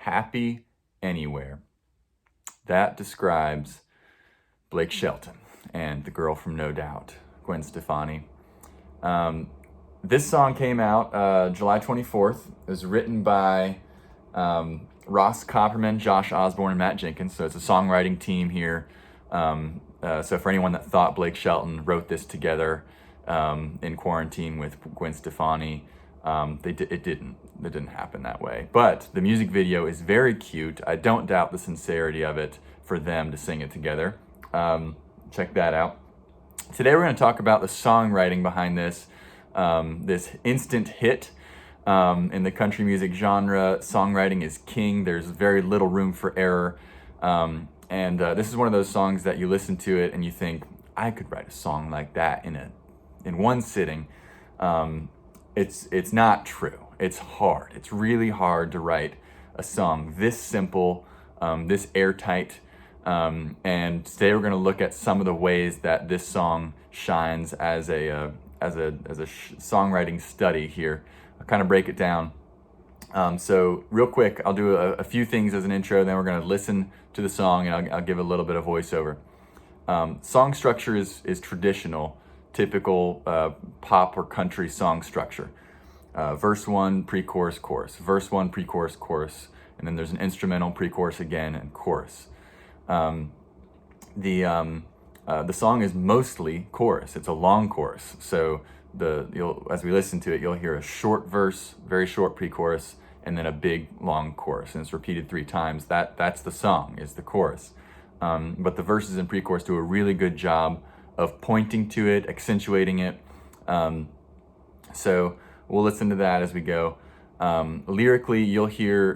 Happy Anywhere. That describes Blake Shelton and the girl from No Doubt, Gwen Stefani. This song came out July 24th. It was written by Ross Copperman, Josh Osborne, and Matt Jenkins. So it's a songwriting team here. So for anyone that thought Blake Shelton wrote this together in quarantine with Gwen Stefani, it didn't happen that way. But the music video is very cute. I don't doubt the sincerity of it for them to sing it together. Check that out. Today we're going to talk about the songwriting behind this instant hit. In the country music genre, songwriting is king. There's very little room for error. And this is one of those songs that you listen to it and you think, I could write a song like that in one sitting. It's not true. It's hard. It's really hard to write a song this simple, this airtight. And today we're going to look at some of the ways that this song shines as a songwriting study here. I'll kind of break it down. So real quick, I'll do a few things as an intro, then we're going to listen to the song and I'll give a little bit of voiceover. Song structure is traditional, typical pop or country song structure. Verse 1, pre-chorus, chorus. Verse 1, pre-chorus, chorus. And then there's an instrumental, pre-chorus again, and chorus. The song is mostly chorus. It's a long chorus. So as we listen to it, you'll hear a short verse, very short pre-chorus, and then a big long chorus, and it's repeated 3 times. That's the song, is the chorus. But the verses and pre-chorus do a really good job of pointing to it, accentuating it. So we'll listen to that as we go. Lyrically, you'll hear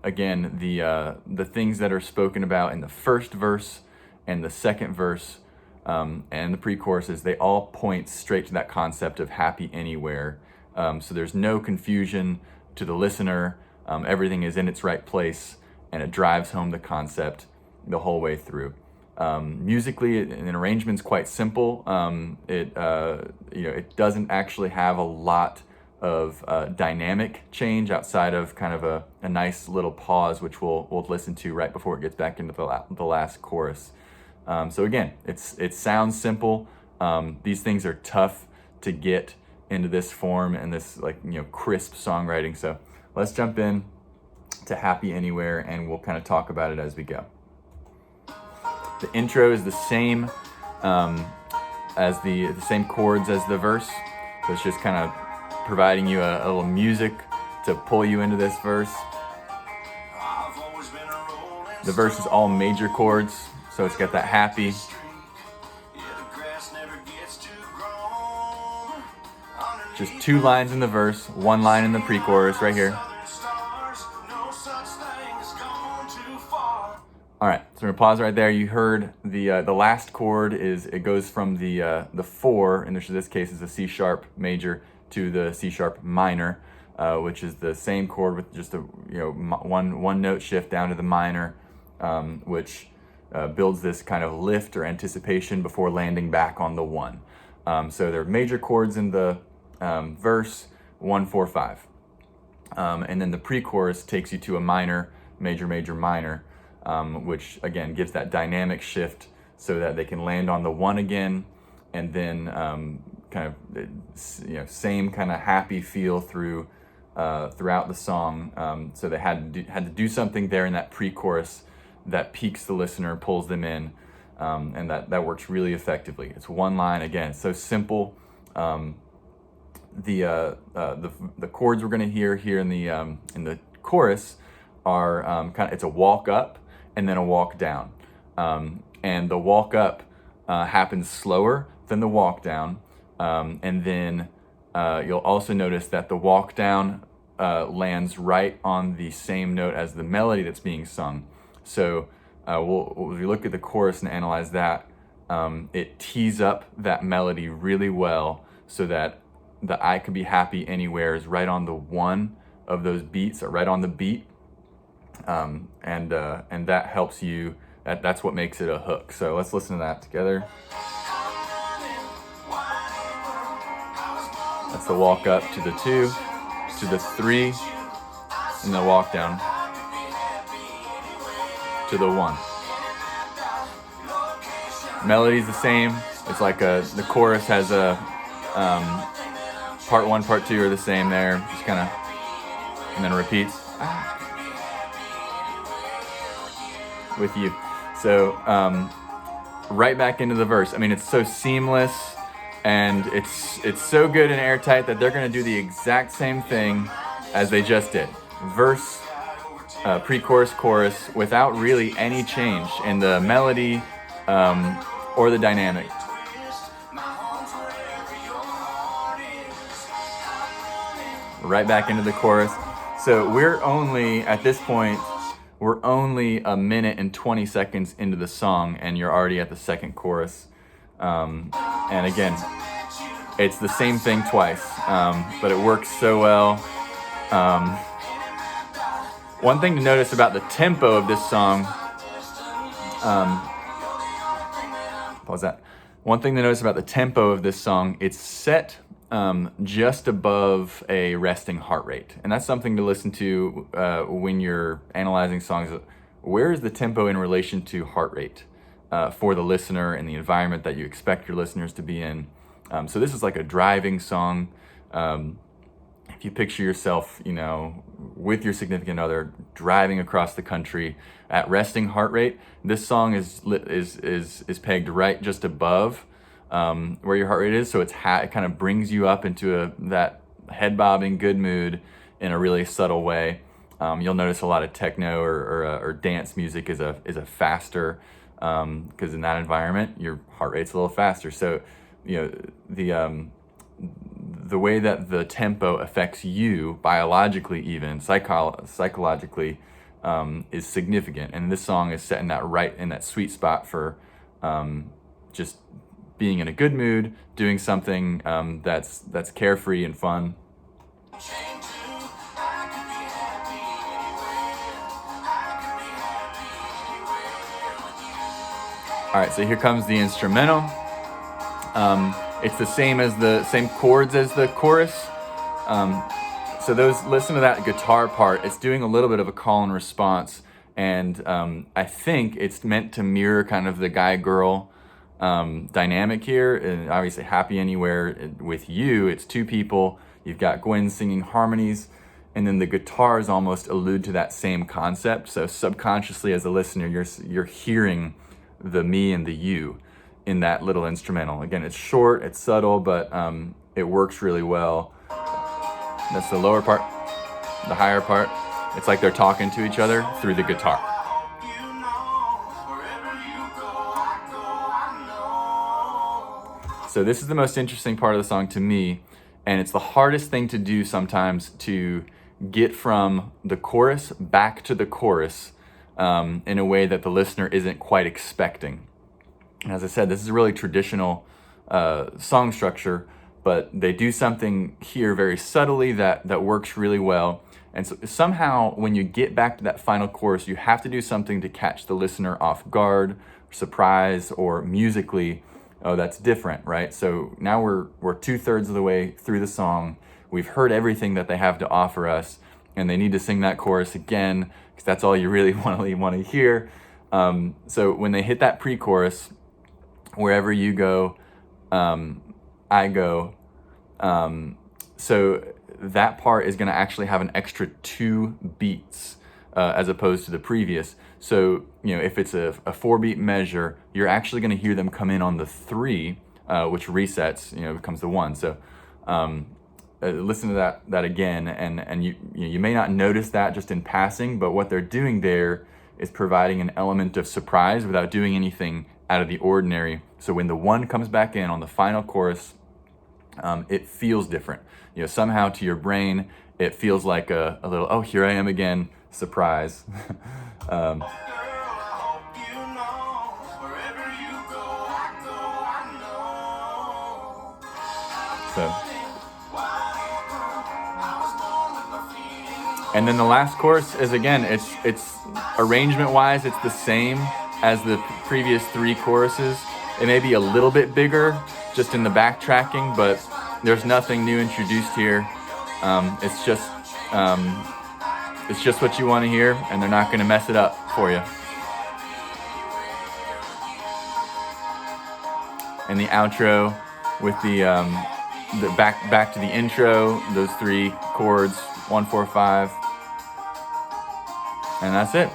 again the things that are spoken about in the first verse and the second verse. And the pre-choruses, they all point straight to that concept of happy anywhere. So there's no confusion to the listener. Everything is in its right place, and it drives home the concept the whole way through. Musically, an arrangement's quite simple. It doesn't actually have a lot of dynamic change outside of kind of a nice little pause, which we'll listen to right before it gets back into the last chorus. So again, it sounds simple. These things are tough to get into this form and this crisp songwriting. So let's jump in to Happy Anywhere and we'll kind of talk about it as we go. The intro is the same as the same chords as the verse. So it's just kind of providing you a little music to pull you into this verse. The verse is all major chords. So it's got that happy. Just 2 lines in the verse, 1 line in the pre-chorus right here. All right, so we're gonna pause right there. You heard the last chord it goes from the 4, in this case is a C sharp major, to the C sharp minor, which is the same chord with just a one note shift down to the minor, which builds this kind of lift or anticipation before landing back on the 1. So there are major chords in the verse, 1, 4, 5. And then the pre-chorus takes you to a minor, major, major, minor, which again gives that dynamic shift so that they can land on the 1 again, and then same kind of happy feel throughout the song. So they had to do something there in that pre-chorus that piques the listener, pulls them in, and that works really effectively. It's 1 line, again, it's so simple. The chords we're going to hear here in the chorus are it's a walk up and then a walk down, and the walk up happens slower than the walk down, and then you'll also notice that the walk down lands right on the same note as the melody that's being sung. So if we look at the chorus and analyze that, it tees up that melody really well so that the I Could Be Happy Anywhere is right on the 1 of those beats, or right on the beat, and that helps you. That's what makes it a hook. So let's listen to that together. That's the walk up to the 2, to the 3, and the walk down. to the 1. Melody's the same. It's like the chorus has a part 1, part 2 are the same there, just kind of, and then repeats with you. So right back into the verse. I mean, it's so seamless, and it's so good and airtight that they're going to do the exact same thing as they just did. Verse, pre-chorus, chorus, without really any change in the melody or the dynamic. Right back into the chorus. So we're only, at this point, we're only a minute and 20 seconds into the song, and you're already at the second chorus. And again, it's the same thing twice, but it works so well. One thing to notice about the tempo of this song, pause that. One thing to notice about the tempo of this song, it's set just above a resting heart rate. And that's something to listen to when you're analyzing songs. Where is the tempo in relation to heart rate for the listener and the environment that you expect your listeners to be in? So this is like a driving song. If you picture yourself, with your significant other driving across the country at resting heart rate, this song is pegged right just above where your heart rate is. So it kind of brings you up into that head bobbing good mood in a really subtle way. You'll notice a lot of techno or dance music is a faster, because in that environment your heart rate's a little faster. So the way that the tempo affects you biologically, even psychologically, is significant. And this song is set in that sweet spot for just being in a good mood, doing something that's carefree and fun. All right, so here comes the instrumental. It's the same chords as the chorus. So listen to that guitar part. It's doing a little bit of a call and response, and I think it's meant to mirror kind of the guy-girl dynamic here. And obviously, Happy Anywhere with you, it's two people. You've got Gwen singing harmonies, and then the guitars almost allude to that same concept. So subconsciously, as a listener, you're hearing the me and the you in that little instrumental. Again, it's short, it's subtle, but it works really well. That's the lower part. The higher part, it's like they're talking to each other through the guitar. So this is the most interesting part of the song to me, and it's the hardest thing to do sometimes, to get from the chorus back to the chorus in a way that the listener isn't quite expecting. And as I said, this is a really traditional song structure, but they do something here very subtly that works really well. And so somehow when you get back to that final chorus, you have to do something to catch the listener off guard, surprise, or musically, oh, that's different, right? So now we're 2/3 of the way through the song. We've heard everything that they have to offer us, and they need to sing that chorus again, because that's all you really want to hear. So when they hit that pre-chorus, wherever you go, I go. So that part is going to actually have an extra 2 beats as opposed to the previous. So, if it's a 4-beat measure, you're actually going to hear them come in on the 3, which resets, becomes the 1. So listen to that again, and you may not notice that just in passing, but what they're doing there is providing an element of surprise without doing anything out of the ordinary. So when the 1 comes back in on the final chorus, it feels different. Somehow to your brain, it feels like a little, oh, here I am again, surprise. And then the last chorus is, again, it's arrangement-wise, it's the same as the previous 3 choruses. It may be a little bit bigger just in the backtracking, but there's nothing new introduced here. It's just what you want to hear, and they're not going to mess it up for you. and the outro with the back to the intro, those 3 chords, 1, 4, 5, and that's it.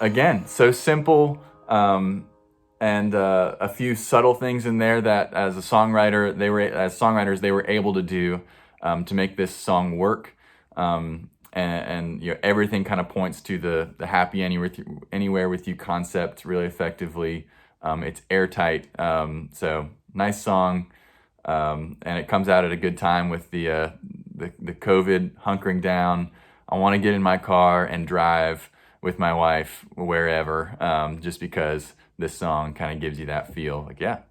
Again, so simple, and a few subtle things in there that as songwriters they were able to do to make this song work. And you know, everything kind of points to the happy anywhere with you concept really effectively. It's airtight, so nice song, and it comes out at a good time with the COVID hunkering down. I want to get in my car and drive with my wife wherever, just because this song kind of gives you that feel. Like, yeah,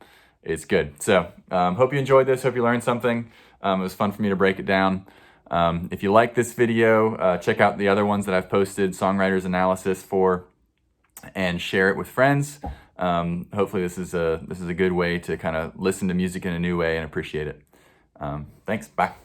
it's good. So hope you enjoyed this. Hope you learned something. It was fun for me to break it down. If you like this video, check out the other ones that I've posted Songwriter's Analysis for, and share it with friends. Hopefully this is a good way to kind of listen to music in a new way and appreciate it. Thanks. Bye.